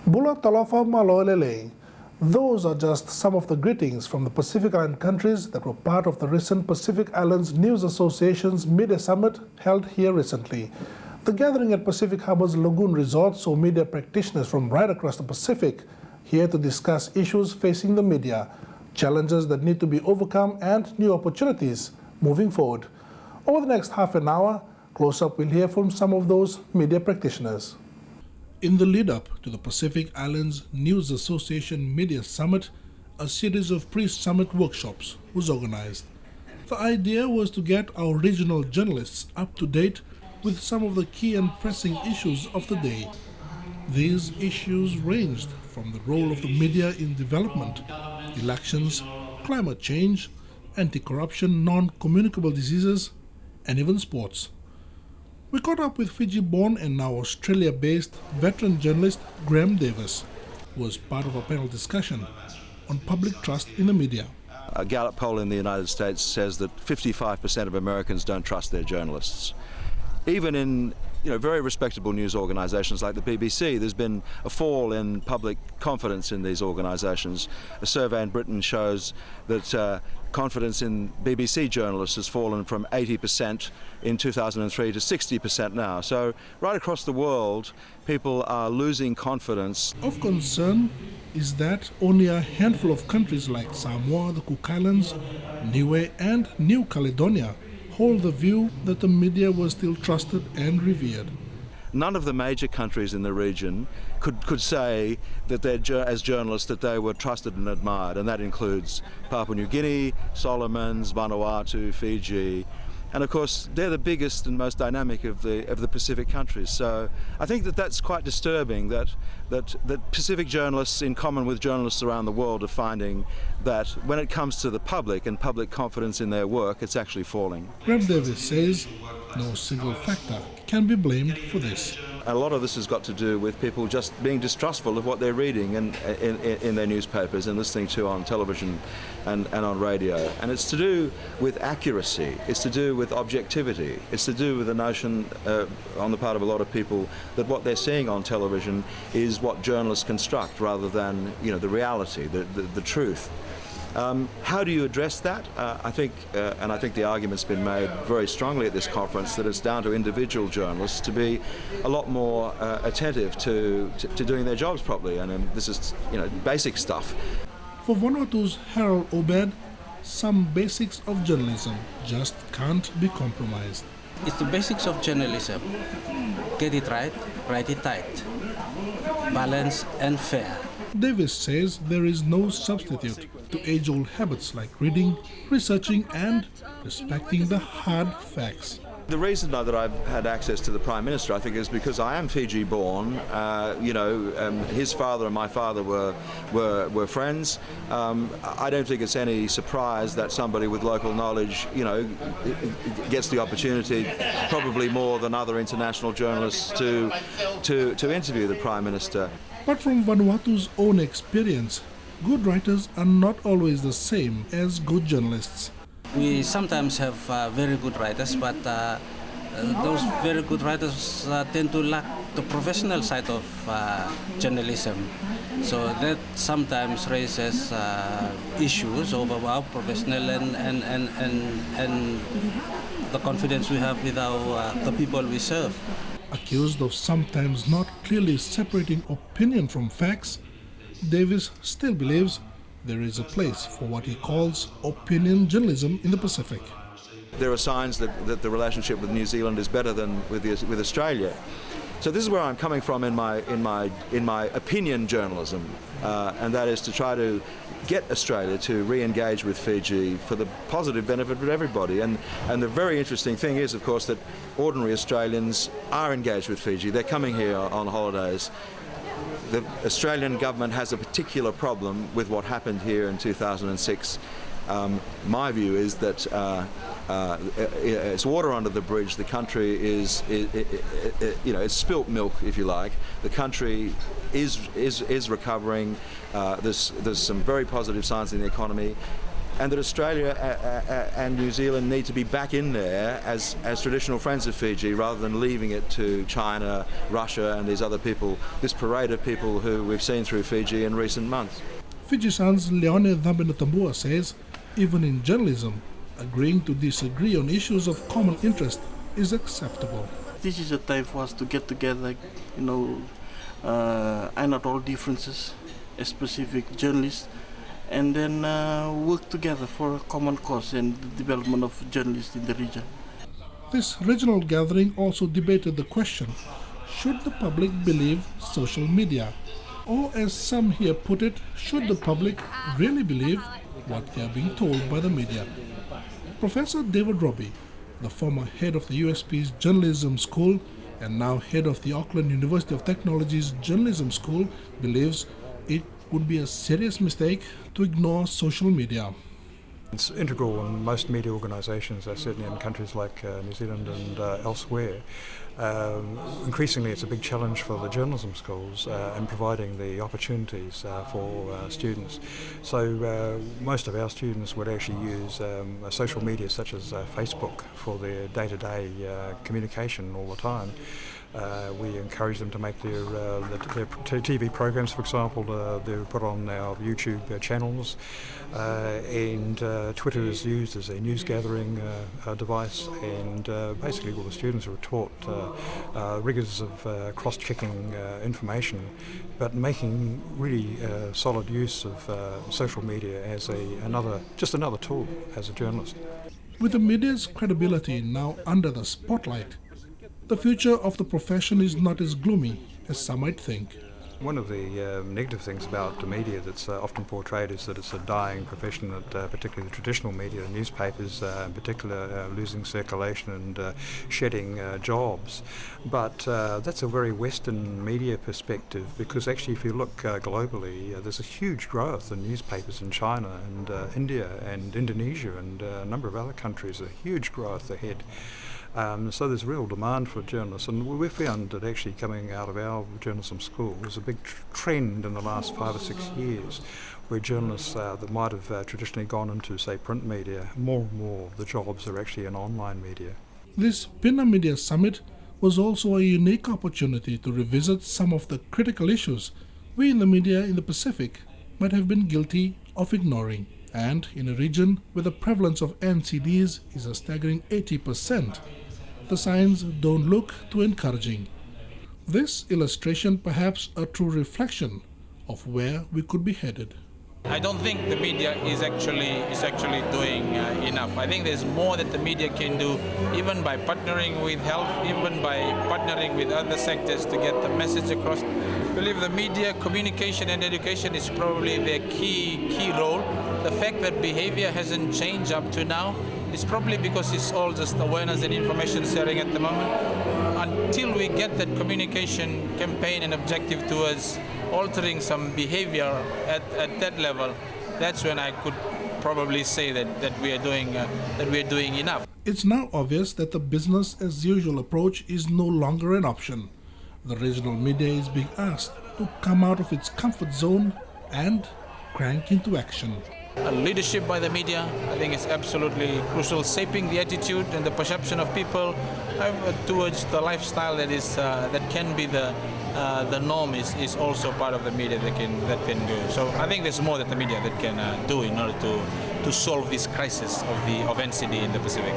Bula Talofa Maloelele. Those are just some of the greetings from the Pacific Island countries that were part of the recent Pacific Islands News Association's Media Summit held here recently. The gathering at Pacific Harbour's Lagoon Resort saw media practitioners from right across the Pacific here to discuss issues facing the media, challenges that need to be overcome and new opportunities moving forward. Over the next half an hour, Close Up will hear from some of those media practitioners. In the lead-up to the Pacific Islands News Association Media Summit, a series of pre-summit workshops was organized. The idea was to get our regional journalists up to date with some of the key and pressing issues of the day. These issues ranged from the role of the media in development, elections, climate change, anti-corruption, non-communicable diseases, and even sports. We caught up with Fiji-born and now Australia-based veteran journalist Graham Davis, who was part of a panel discussion on public trust in the media. A Gallup poll in the United States says that 55% of Americans don't trust their journalists. Even in very respectable news organisations like the BBC, there's been a fall in public confidence in these organisations. A survey in Britain shows that confidence in BBC journalists has fallen from 80% in 2003 to 60% now. So right across the world, people are losing confidence. Of concern is that only a handful of countries like Samoa, the Cook Islands, Niue and New Caledonia hold the view that the media was still trusted and revered. None of the major countries in the region could say that as journalists that they were trusted and admired, and that includes Papua New Guinea, Solomons, Vanuatu, Fiji, and of course they're the biggest and most dynamic of the Pacific countries. So I think that's quite disturbing that Pacific journalists, in common with journalists around the world, are finding that when it comes to the public and public confidence in their work, it's actually falling. Graham Davis says no single factor can be blamed for this. A lot of this has got to do with people just being distrustful of what they're reading in their newspapers and listening to on television and on radio. And it's to do with accuracy, it's to do with objectivity, it's to do with the notion on the part of a lot of people that what they're seeing on television is what journalists construct rather than the reality, the truth. How do you address that? I think the argument's been made very strongly at this conference that it's down to individual journalists to be a lot more attentive to doing their jobs properly, and this is basic stuff. For Vanuatu's Harold Obed, some basics of journalism just can't be compromised. It's the basics of journalism. Get it right, write it tight. Balanced and fair. Davis says there is no substitute to age-old habits like reading, researching and respecting the hard facts. The reason that I've had access to the Prime Minister, I think, is because I am Fiji-born. His father and my father were friends. I don't think it's any surprise that somebody with local knowledge, gets the opportunity, probably more than other international journalists, to interview the Prime Minister. But from Vanuatu's own experience, good writers are not always the same as good journalists. We sometimes have very good writers, but those very good writers tend to lack the professional side of journalism. So that sometimes raises issues over our professional and the confidence we have with the people we serve. Accused of sometimes not clearly separating opinion from facts, Davis still believes there is a place for what he calls opinion journalism in the Pacific. There are signs that the relationship with New Zealand is better than with Australia. So this is where I'm coming from in my opinion journalism, and that is to try to get Australia to re-engage with Fiji for the positive benefit of everybody. And the very interesting thing is, of course, that ordinary Australians are engaged with Fiji. They're coming here on holidays. The Australian government has a particular problem with what happened here in 2006. My view is that it's water under the bridge. The country it's spilt milk, if you like. The country is recovering. There's some very positive signs in the economy. and that Australia and New Zealand need to be back in there as traditional friends of Fiji rather than leaving it to China, Russia and these other people, this parade of people who we've seen through Fiji in recent months. Fijisan's Leone Dhambenatambua says, even in journalism, agreeing to disagree on issues of common interest is acceptable. This is a time for us to get together, iron out all differences as specific journalists, and then work together for a common cause and the development of journalists in the region. This regional gathering also debated the question, should the public believe social media? Or as some here put it, should the public really believe what they are being told by the media? Professor David Robbie, the former head of the USP's Journalism School and now head of the Auckland University of Technology's Journalism School, believes it would be a serious mistake to ignore social media. It's integral in most media organisations, certainly in countries like New Zealand and elsewhere. Increasingly it's a big challenge for the journalism schools in providing the opportunities for students. So most of our students would actually use social media such as Facebook for their day-to-day communication all the time. We encourage them to make their TV programs, for example, they're put on our YouTube channels, and Twitter is used as a news gathering device, and basically all the students are taught rigours of cross-checking information, but making really solid use of social media as just another tool as a journalist. With the media's credibility now under the spotlight, the future of the profession is not as gloomy as some might think. One of the negative things about the media that's often portrayed is that it's a dying profession, that particularly the traditional media, the newspapers in particular, losing circulation and shedding jobs. But that's a very Western media perspective, because actually if you look globally, there's a huge growth in newspapers in China and India and Indonesia and a number of other countries, a huge growth ahead. So there's real demand for journalists, and we've found that actually coming out of our journalism school, there's a big trend in the last 5 or 6 years where journalists that might have traditionally gone into, say, print media, more and more the jobs are actually in online media. This PINA Media Summit was also a unique opportunity to revisit some of the critical issues we in the media in the Pacific might have been guilty of ignoring. And in a region where the prevalence of NCDs is a staggering 80%, the signs don't look too encouraging. This illustration perhaps a true reflection of where we could be headed. I don't think the media is actually doing enough. I think there's more that the media can do, even by partnering with health, even by partnering with other sectors to get the message across. I believe the media, communication and education is probably their key role. The fact that behavior hasn't changed up to now is probably because it's all just awareness and information sharing at the moment. Until we get that communication campaign and objective towards altering some behavior at that level, that's when I could probably say that we are doing enough. It's now obvious that the business as usual approach is no longer an option. The regional media is being asked to come out of its comfort zone and crank into action. Leadership by the media, I think, is absolutely crucial, shaping the attitude and the perception of people towards the lifestyle that can be the norm is also part of the media that can do. So I think there's more that the media that can do in order to solve this crisis of NCD in the Pacific.